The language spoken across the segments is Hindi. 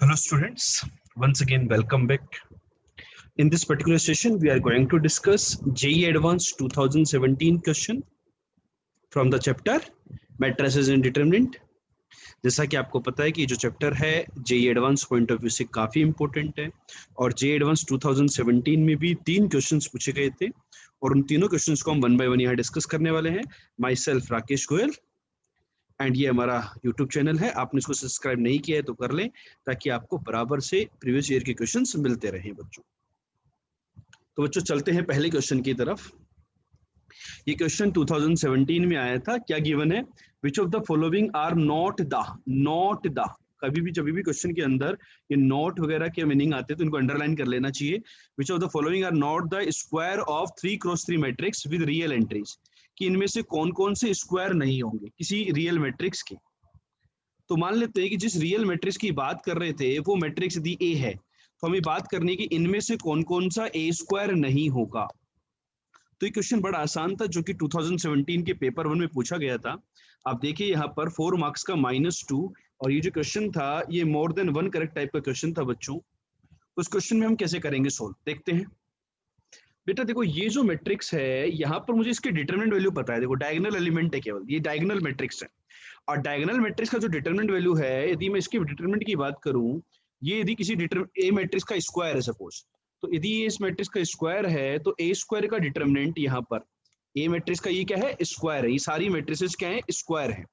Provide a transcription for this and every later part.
Hello students, once again welcome back. In this particular session we are going to discuss JEE Advanced 2017 question from the chapter Matrices and Determinant. जैसा कि आपको पता है कि जो चैप्टर है JEE Advanced point of view से काफी इंपॉर्टेंट है और JEE Advanced 2017 में भी 3 क्वेश्चंस पूछे गए थे और उन तीनों क्वेश्चंस को हम वन बाय वन यहाँ डिस्कस करने वाले हैं। My self Rakesh Goyal and ये हमारा यूट्यूब चैनल है, आपने इसको सब्सक्राइब नहीं किया है तो कर लें ताकि आपको बराबर से प्रीवियस ईयर के क्वेश्चंस मिलते रहें बच्चों। तो बच्चों चलते हैं पहले क्वेश्चन की तरफ। ये क्वेश्चन 2017 में आया था। क्या गिवन है? Which of the following are not the. कभी भी जब भी क्वेश्चन के अंदर ये नॉट वगैरह के मीनिंग आते हैं तो इनको अंडरलाइन कर लेना चाहिए। Which of the following are not the square of 3x3 matrix with real entries, कि इनमें से कौन कौन से स्क्वायर नहीं होंगे किसी रियल मैट्रिक्स के। तो मान लेते हैं कि जिस रियल मैट्रिक्स की बात कर रहे थे वो मैट्रिक्स दी ए है, तो हमें बात करनी है कि इनमें से कौन कौन सा ए स्क्वायर नहीं होगा। तो ये क्वेश्चन बड़ा आसान था जो कि 2017 के पेपर 1 में पूछा गया था। आप देखिए यहाँ पर 4 मार्क्स का -2 और ये जो क्वेश्चन था ये मोर देन 1 करेक्ट टाइप का क्वेश्चन था बच्चों। तो उस क्वेश्चन में हम कैसे करेंगे सोल्व, देखते हैं। बेटा देखो ये जो मैट्रिक्स है यहाँ पर मुझे इसके डिटरमिनेंट वैल्यू पता है। देखो डायगोनल एलिमेंट है, केवल ये डायगोनल मैट्रिक्स है और डायगोनल मैट्रिक्स का जो डिटरमिनेंट वैल्यू है, यदि मैं इसके डिटरमिनेंट की बात करूं, ये यदि किसी ए मैट्रिक्स का स्क्वायर है सपोज, तो यदि ये इस मैट्रिक्स का स्क्वायर है तो ए स्क्वायर का डिटरमिनेंट यहाँ पर ए मैट्रिक्स का ये क्या है? स्क्वायर है। ये सारी मैट्रिसेस क्या है? स्क्वायर है।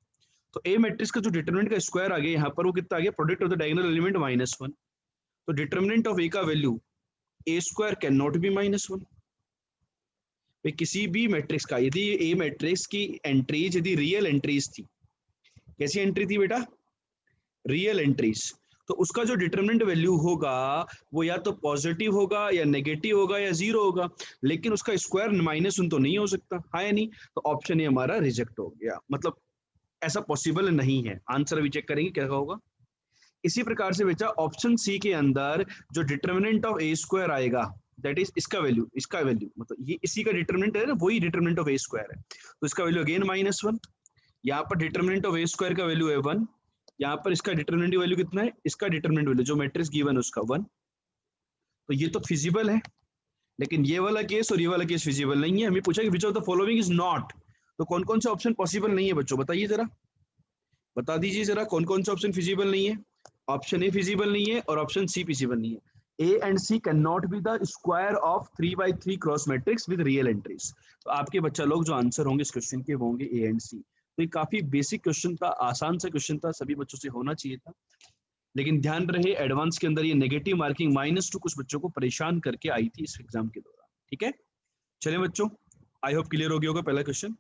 तो ए मैट्रिक्स का जो डिटरमिनेंट का स्क्वायर आ गया यहाँ पर वो कितना आ गया? Product of the diagonal element -1। तो डिटरमिनेंट ऑफ ए का value A square can not B -1। किसी भी मैट्रिक्स का यदि ए मैट्रिक्स की एंट्रीज यदि रियल एंट्रीज थी, कैसी एंट्री थी बेटा? रियल एंट्रीज, तो उसका जो डिटरमिनेंट वैल्यू होगा वो या तो पॉजिटिव होगा या नेगेटिव होगा या 0 होगा, लेकिन उसका स्क्वायर -1 तो नहीं हो सकता, हाँ या नहीं? तो ऑप्शन ए हमारा रिजेक्ट हो गया, मतलब ऐसा पॉसिबल नहीं है। आंसर अभी चेक करेंगे क्या होगा। इसी प्रकार से बेटा ऑप्शन सी के अंदर जो डिटरमिनेंट ऑफ ए स्क्वायर आएगा, दैट इज इसका वैल्यू मतलब ये इसी का डिटरमिनेंट है ना, वही डिटरमिनेंट ऑफ ए स्क्वायर है, तो इसका वैल्यू अगेन -1। यहाँ पर डिटरमिनेंट ऑफ ए स्क्वायर का वैल्यू है 1, यहाँ पर इसका डिटरमिनेंट वैल्यू कितना है? इसका डिटरमिनेंट वैल्यू जो मैट्रिक्स गिवन है उसका 1। तो ये तो फिजिबल है, लेकिन ये वाला केस और ये वाला केस फिजिबल नहीं है। हमें पूछा कि विच of the following is not, तो कौन कौन से ऑप्शन पॉसिबल नहीं है बच्चों, बताइए जरा, बता दीजिए जरा कौन कौन से ऑप्शन फिजिबल नहीं है। ऑप्शन ए फिजिबल नहीं है और ऑप्शन सी फिजिबल नहीं है। A and C can not be the square of 3x3 cross matrix with real entries. तो आपके बच्चा लोग जो आंसर होंगे इस क्वेश्चन के वो होंगे ए एंड सी। तो ये काफी बेसिक क्वेश्चन था, आसान सा क्वेश्चन था, सभी बच्चों से होना चाहिए था, लेकिन ध्यान रहे एडवांस के अंदर ये नेगेटिव मार्किंग -2 कुछ बच्चों को परेशान करके आई थी इस एग्जाम के दौरान। ठीक है, चलिए बच्चों, आई होप क्लियर हो गया होगा पहला question.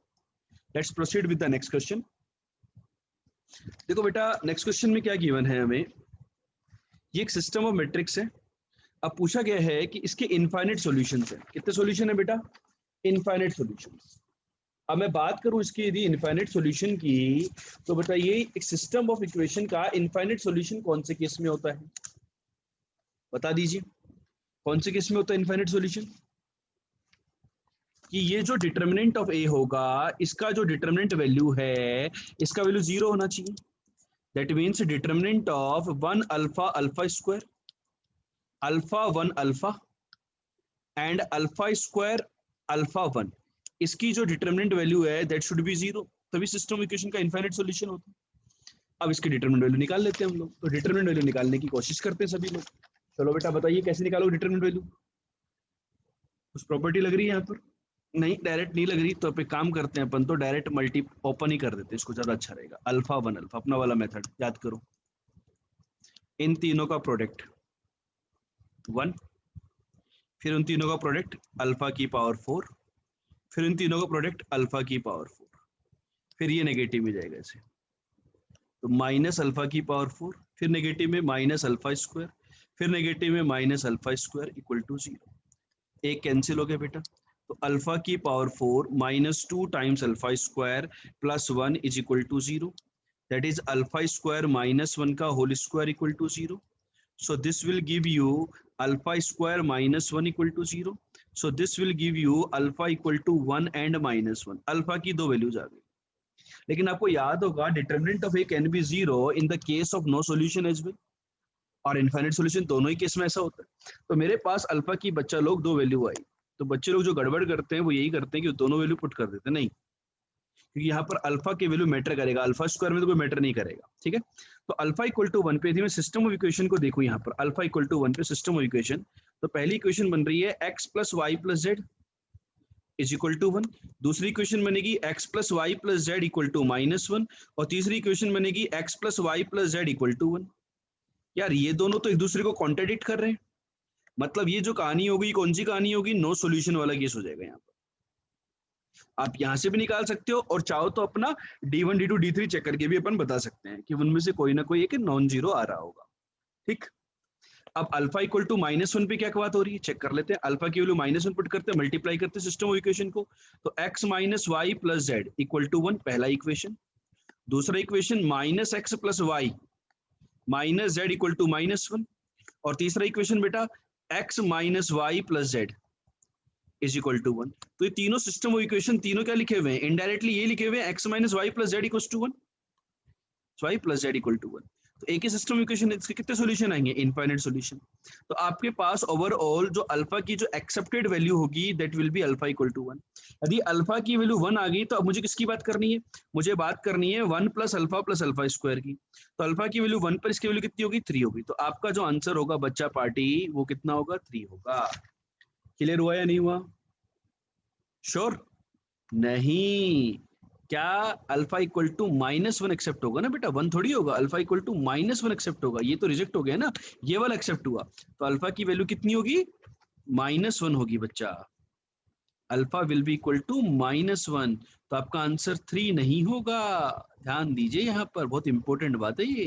Let's proceed with the next question. देखो बेटा नेक्स्ट क्वेश्चन में क्या गिवन है हमें, ये एक सिस्टम ऑफ मैट्रिक्स है। अब पूछा गया है कि इसके इनफाइनाइट सॉल्यूशंस है। कितने सॉल्यूशन है बेटा? Infinite solutions. अब मैं बात करूं इसकी यदि इनफाइनाइट सॉल्यूशन की, तो बताइए एक सिस्टम ऑफ इक्वेशन का इनफाइनाइट सॉल्यूशन कौन से केस में होता है? बता दीजिए कौन से केस में होता है इनफाइनाइट सॉल्यूशन? कि ये जो डिटरमिनेंट ऑफ ए होगा, इसका जो डिटरमिनेंट वैल्यू है इसका वैल्यू 0 होना चाहिए। That means determinant of 1 alpha alpha square, alpha 1 alpha and alpha square alpha 1, इसकी जो डिटरमिनेंट वैल्यू है दैट शुड बी 0, तभी सिस्टम इक्वेशन का इनफाइनाइट सॉल्यूशन होता है। अब इसकी डिटरमिनेंट वैल्यू निकाल लेते हैं हम लोग। तो डिटरमिनेंट वैल्यू निकालने की कोशिश करते हैं सभी लोग। चलो बेटा बताइए कैसे निकालोगे डिटरमिनेंट वैल्यू? कुछ प्रॉपर्टी लग रही है यहाँ पर? नहीं, डायरेक्ट नहीं लग रही, तो आप एक काम करते हैं अपन तो डायरेक्ट मल्टी ओपन ही कर देते हैं, इसको ज्यादा अच्छा रहेगा। अल्फा 1 अल्फा, अपना वाला मेथड याद करो। इन तीनों का प्रोडक्ट 1, फिर उन तीनों का प्रोडक्ट अल्फा की पावर 4, फिर इन तीनों का प्रोडक्ट अल्फा की पावर 4, फिर ये नेगेटिव में जाएगा ऐसे, तो माइनस अल्फा की पावर 4, फिर नेगेटिव में माइनस अल्फा स्क्वायर, फिर नेगेटिव में minus alpha square equal to 0। एक कैंसिल हो गया बेटा, तो अल्फा की power 4 -2 times alpha square plus 1 is equal to 0, that is alpha square -1 का whole square equal to 0। So this will give you alpha square -1 equal to 0. So this will give you alpha equal to 1 and -1. Alpha की दो वैल्यूज आ गई, लेकिन आपको याद होगा determinant of A can be 0 in the case of no solution as well. और इनफाइनाइट सॉल्यूशन, दोनों ही केस में ऐसा होता है। तो मेरे पास अल्फा की बच्चा लोग 2 वैल्यू आई, तो बच्चे लोग जो गड़बड़ करते हैं वो यही करते हैं कि दोनों वैल्यू पुट कर देते हैं, नहीं, क्योंकि यहाँ पर अल्फा के वैल्यू मैटर करेगा, अल्फा स्क्वायर में तो कोई मैटर नहीं करेगा, ठीक है। तो अल्फा इक्वल टू 1 पे यदि मैं सिस्टम ऑफ इक्वेशन को देखूं, यहाँ पर अल्फा इक्वल टू 1 पे सिस्टम ऑफ इक्वेशन, तो पहली इक्वेशन बन रही है x plus y plus z is equal to 1, दूसरी इक्वेशन बनेगी x plus y plus z equal to -1, और तीसरी इक्वेशन बनेगी x plus y plus z equal to 1। यार ये दोनों तो एक दूसरे को कॉन्ट्राडिक्ट कर रहे हैं, मतलब ये जो कहानी होगी, कौन सी कहानी होगी, नो सॉल्यूशन वाला केस हो जाएगा। यहाँ पर आप यहां से भी निकाल सकते हो, और चाहो तो अपना D1 D2 D3 चेक करके भी अपन बता सकते हैं कि उनमें से कोई ना कोई एक नॉन जीरो आ रहा होगा, ठीक। अब अल्फा इक्वल टू -1 पे क्या बात हो रही है, चेक कर लेते हैं। अल्फा की वैल्यू -1 पुट करते हैं, मल्टीप्लाई करते हैं सिस्टम ऑफ इक्वेशन को, तो x minus y plus z equal to 1, पहला इक्वेशन। दूसरा equation -x plus y minus z equal to -1, और तीसरा इक्वेशन बेटा x minus y plus z is equal to 1। तो ये तीनों सिस्टम ऑफ इक्वेशन, तीनों क्या लिखे हुए हैं, इनडायरेक्टली ये लिखे हुए हैं x minus y plus z equal to 1, y plus z equal to 1। तो एक ही सिस्टम इक्वेशन, इसके कितने सॉल्यूशन आएंगे, इनफाइनाइट सॉल्यूशन। तो आपके पास ओवरऑल जो अल्फा की जो एक्सेप्टेड वैल्यू होगी that will be alpha equal to 1। यदि अल्फा की वैल्यू 1 आ गई तो अब मुझे किसकी बात करनी है, मुझे बात करनी है 1 प्लस अल्फा स्क्वायर की। तो अल्फा की वैल्यू 1 पर इसकी वैल्यू कितनी होगी, 3 होगी। तो आपका जो आंसर होगा बच्चा पार्टी, वो कितना होगा, 3 होगा। क्लियर हुआ या नहीं हुआ, श्योर? नहीं, क्या अल्फा इक्वल टू -1 एक्सेप्ट होगा ना बेटा, 1 थोड़ी होगा, अल्फा इक्वल टू -1 एक्सेप्ट होगा, ये तो रिजेक्ट हो गया ना, ये वाला एक्सेप्ट हुआ। तो अल्फा की वैल्यू कितनी होगी, -1 होगी बच्चा, alpha will be equal to -1। तो आपका आंसर 3 नहीं होगा, ध्यान दीजिए यहाँ पर, बहुत इंपॉर्टेंट बात है ये।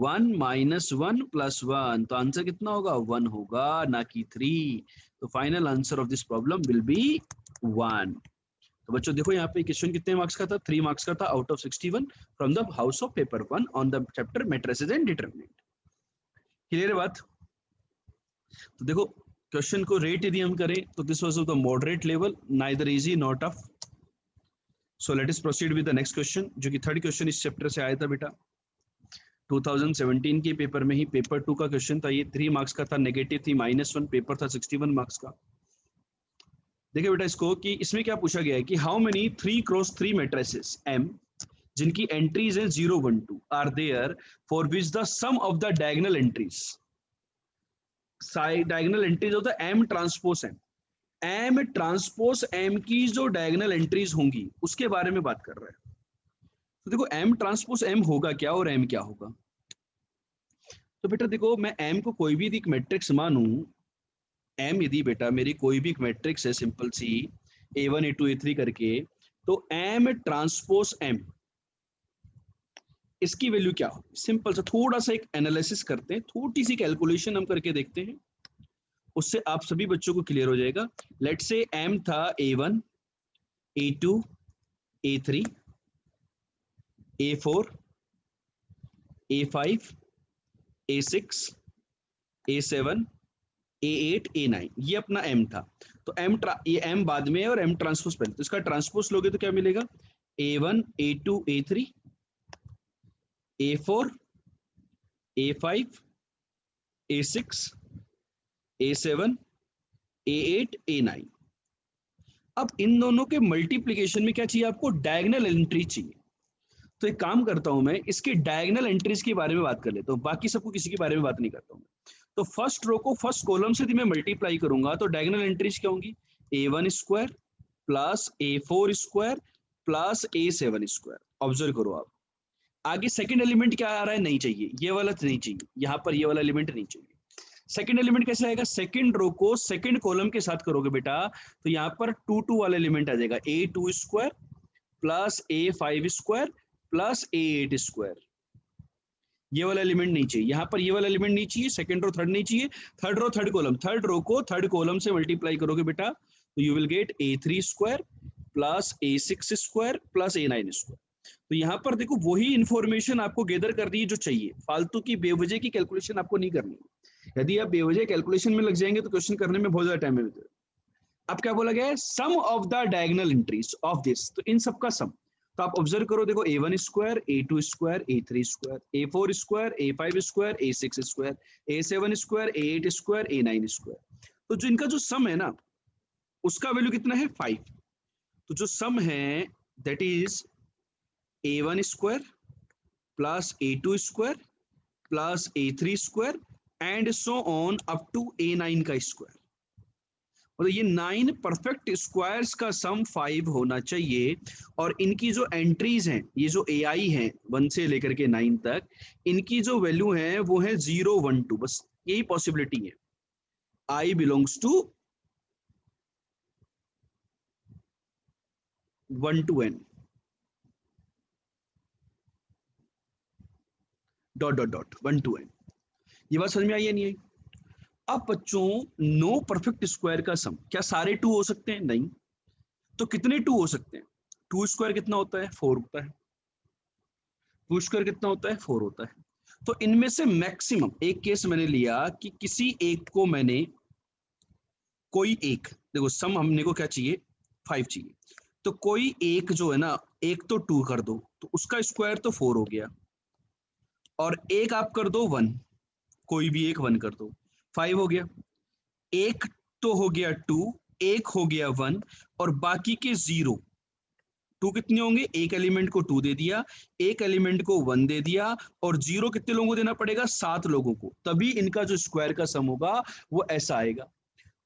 1 - 1 + 1, तो आंसर कितना होगा, 1 होगा, ना कि 3। तो final answer of this problem will be 1। तो बच्चों देखो यहाँ पे क्वेश्चन कितने मार्क्स का था, 3 मार्क्स का था out of 61 from the house of paper 1 on the chapter matrices and determinant. Clear है बात? तो देखो क्वेश्चन को रेट यदि हम करें तो this was of the moderate level, neither easy not tough. So let us proceed with the next question, जो कि थर्ड क्वेश्चन इस चैप्टर से आया था बेटा 2017 के पेपर में ही, पेपर 2 का क्वेश्चन था ये, 3 मार्क्स का था, नेगेटिव थी -1, पेपर था 61 मार्क्स का। देखिए बेटा इसको कि इसमें क्या पूछा गया है कि how many 3x3 matrices M जिनकी एंट्रीज है 0 1 2 are there for which the sum of the diagonal entries, diagonal entries होता है M transpose M, M transpose M की जो डायगोनल एंट्रीज होंगी उसके बारे में बात कर रहा है। तो देखो M ट्रांसपोज M होगा क्या और M क्या होगा। तो बेटा देखो मैं M को कोई भी एक मैट्रिक्स मानूं, M यदि बेटा मेरी कोई भी एक मैट्रिक्स है सिंपल सी A1 A2 A3 करके, तो M ट्रांसपोज M इसकी वैल्यू क्या होगी, सिंपल सा थोड़ा सा एक एनालिसिस करते हैं, थोड़ी सी कैलकुलेशन हम करके देखते हैं, उससे आप सभी बच्चों को क्लियर हो जाएगा। लेट्स से M था A1 A2 A3 A4 A5 A6 A7 A8 A9, ये अपना M था। तो ये M बाद में है और M ट्रांसपोज पहले, तो इसका ट्रांसपोज लोगे तो क्या मिलेगा, A1 A2 A3 A4 A5 A6 A7 A8 A9। अब इन दोनों के मल्टीप्लिकेशन में क्या चाहिए आपको, डायगोनल एंट्री चाहिए। तो एक काम करता हूं मैं, इसके डायगोनल एंट्रीज के बारे में बात कर लेता हूं, बाकी सबको किसी के बारे में बात नहीं करता हूं। तो फर्स्ट रो को फर्स्ट कॉलम से यदि मैं मल्टीप्लाई करूंगा तो डायगोनल एंट्रीज क्या होंगी, A1 square plus A4 square plus A7 square. Observe करो आप, आगे सेकंड एलिमेंट क्या आ रहा है, नहीं चाहिए, ये वाला नहीं चाहिए, यहाँ पर ये वाला एलिमेंट नहीं चाहिए। सेकंड एलिमेंट कैसे आएगा, सेकंड रो को सेकंड कॉलम के साथ करोगे बेटा तो यहाँ पर 2 2 वाला एलिमेंट आ जाएगा, A2 square plus A5 square plus A8 square. ये वाला एलिमेंट नहीं चाहिए, यहाँ पर ये वाला एलिमेंट नहीं चाहिए, सेकंड रो थर्ड नहीं चाहिए, third row third column, third row को थर्ड कॉलम से मल्टीप्लाई करोगे बेटा तो you will get A3 square plus A6 square plus A9 square. तो यहाँ पर देखो वही इंफॉर्मेशन आपको गैदर करनी है जो चाहिए, फालतू की बेवजह की कैलकुलेशन आपको नहीं करनी है। यदि आप बेवजह कैलकुलेशन में लग जाएंगे तो क्वेश्चन करने में बहुत ज्यादा टाइम लगेगा। अब क्या बोला गया है, sum of the diagonal entries of this, तो इन सब का सम। तो आप ऑब्जर्व करो, देखो A1 square, A2 square, A3 square, A4 square, A5 square, A6 square, A7 square, A8 square, A9 square. तो जो इनका जो सम है ना, उसका वैल्यू कितना है 5। तो जो सम है that is A1 square plus A2 square plus A3 square and so on up to A9 का स्क्वायर। और ये 9 परफेक्ट स्क्वायर्स का सम 5 होना चाहिए। और इनकी जो एंट्रीज हैं, ये जो AI हैं 1 से लेकर के 9 तक, इनकी जो वैल्यू है वो है 0 1 2, बस यही पॉसिबिलिटी है। I belongs to 1 to n dot dot dot 1 to n। ये बात समझ में आई है नहीं आई? अब बच्चों, नो परफेक्ट स्क्वायर का सम, क्या सारे 2 हो सकते हैं? नहीं। तो कितने 2 हो सकते हैं? 2 स्क्वायर कितना होता है? 4 होता है। 2 स्क्वायर कितना होता है? 4 होता है। तो इनमें से मैक्सिमम, एक केस मैंने लिया कि किसी एक को मैंने, कोई एक, देखो सम हमने को क्या चाहिए? 5 चाहिए। तो कोई एक जो है ना, एक तो 2 कर दो तो उसका स्क्वायर तो 4 हो गया, और एक आप कर दो 1, कोई भी एक 1 कर दो, 5 हो गया। एक तो हो गया 2, एक हो गया 1, और बाकी के 0। 2 कितने होंगे? एक एलिमेंट को 2 दे दिया, एक एलिमेंट को 1 दे दिया, और 0 कितने लोगों को देना पड़ेगा? 7 लोगों को। तभी इनका जो स्क्वायर का सम होगा वो ऐसा आएगा।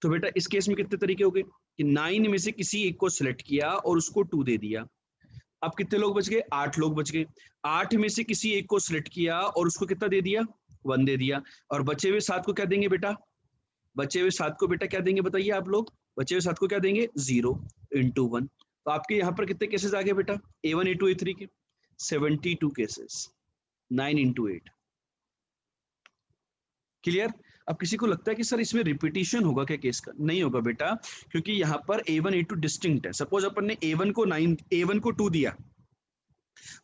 तो बेटा इस केस में कितने तरीके हो गए कि 9 में से किसी एक को सिलेक्ट किया और उसको 2 दे दिया। अब कितने लोग बच गए? 8 लोग बच गए। 8 में से किसी एक को सिलेक्ट किया और उसको कितना दे दिया? 1 दे दिया। और बचे हुए 7 को क्या देंगे बेटा? बचे हुए 7 को बेटा क्या देंगे बताइए आप लोग? बचे हुए 7 को क्या देंगे? 0 into 1। तो आपके यहाँ पर कितने केसेस आ गए बेटा? A1 A2 A3 के 72 केसेस, 9 into 8। क्लियर? अब किसी को लगता है कि सर इसमें रिपीटिशन होगा क्या केस का? नहीं होगा बेटा, क्योंकि यहाँ पर A1 A2 डिस्टिंक्ट है। सपोज अपन ने A1 को 9, A1 को 2 दिया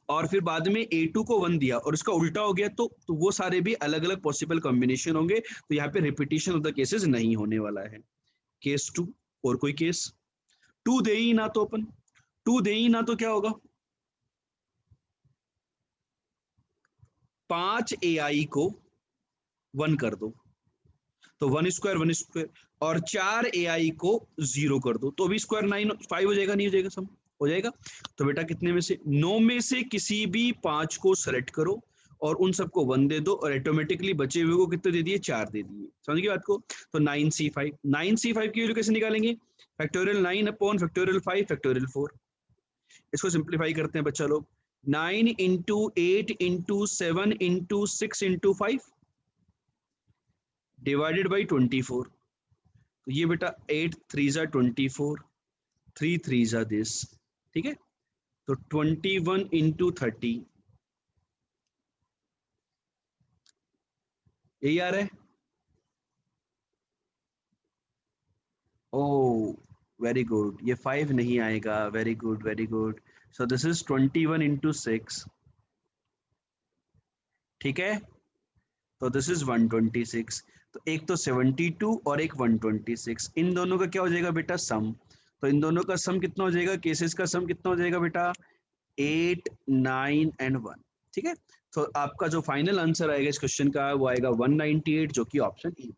और फिर बाद में A2 को 1 दिया और उसका उल्टा हो गया, तो वो सारे भी अलग अलग पॉसिबल कॉम्बिनेशन होंगे। तो यहाँ पे रिपीटिशन ऑफ द केसेस नहीं होने वाला है। केस 2, और कोई केस 2 दे ही ना तो अपन 2 दे ही ना तो क्या होगा? 5 AI को 1 कर दो, तो 1 स्क्वायर 1 स्क्वायर, और 4 AI को 0 कर दो, तो भी स्क्वायर 9 5 हो जाएगा, नहीं हो जाएगा? सम हो जाएगा। तो बेटा कितने में से? 9 में से किसी भी 5 को सेलेक्ट करो और उन सबको 1 दे दो, और ऑटोमेटिकली बचे हुए को कितने दे दिए? 4 दे दिए। समझ गए बात को? तो 9C5, 9C5 की वैल्यू कैसे निकालेंगे? Factorial 9 upon factorial 5 factorial 4। इसको सिंप्लीफाई करते हैं बच्चा लोग। 9 into 8 into 7 into 6 into 5 divided by 24। तो ये बेटा 8 3 जा 24, 3 3 जा दिस, ठीक है? तो 21 into 30, यही आ रहा है। ओ वेरी गुड, ये 5 नहीं आएगा। Very good very good. So this is 21 into 6, ठीक है? तो दिस इज 126। तो एक तो 72 और एक 126, इन दोनों का क्या हो जाएगा बेटा? सम। तो इन दोनों का सम कितना हो जाएगा? केसेस का सम कितना हो जाएगा बेटा? 8 9 एंड 1, ठीक है? तो आपका जो फाइनल आंसर आएगा इस क्वेश्चन का वो आएगा 198, जो कि ऑप्शन ए।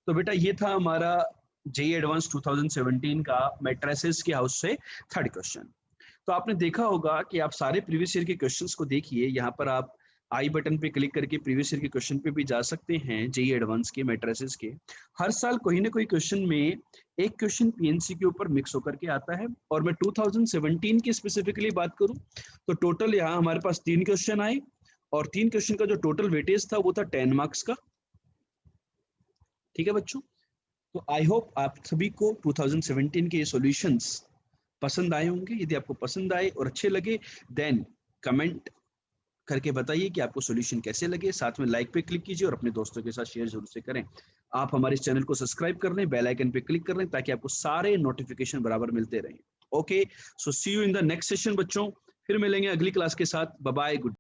तो बेटा ये था हमारा जेईई एडवांस 2017 का मैट्रिसेस के हाउस से थर्ड क्वेश्चन। तो आपने देखा होगा कि आप सारे प्रीवियस ईयर के क्वेश्चंस को देखिए। यहाँ पर आप आई बटन पे क्लिक करके प्रीवियस ईयर के क्वेश्चन पे भी जा सकते हैं। जेईई एडवांस के मैट्रिसेस के हर साल कोई ना कोई क्वेश्चन में एक क्वेश्चन पीएनसी के ऊपर मिक्स होकर के आता है। और मैं 2017 की स्पेसिफिकली बात करूं तो टोटल यहाँ हमारे पास 3 क्वेश्चन आए, और 3 क्वेश्चन का जो टोटल वेटेज था वो था 10 मार्क्स का। ठीक है बच्चों? तो आई होप आप सभी को 2017 के ये सॉल्यूशंस पसंद आए होंगे। यदि आपको पसंद आए और अच्छे लगे देन कमेंट करके बताइए कि आपको सॉल्यूशन कैसे लगे। साथ में लाइक पे क्लिक कीजिए और अपने दोस्तों के साथ शेयर जरूर से करें। आप हमारे इस चैनल को सब्सक्राइब कर लें, बेल आइकन पे क्लिक कर लें ताकि आपको सारे नोटिफिकेशन बराबर मिलते रहें। Okay, so see you in the next session बच्चों। फिर मिलेंगे अगली क्लास के साथ। Bye bye, good.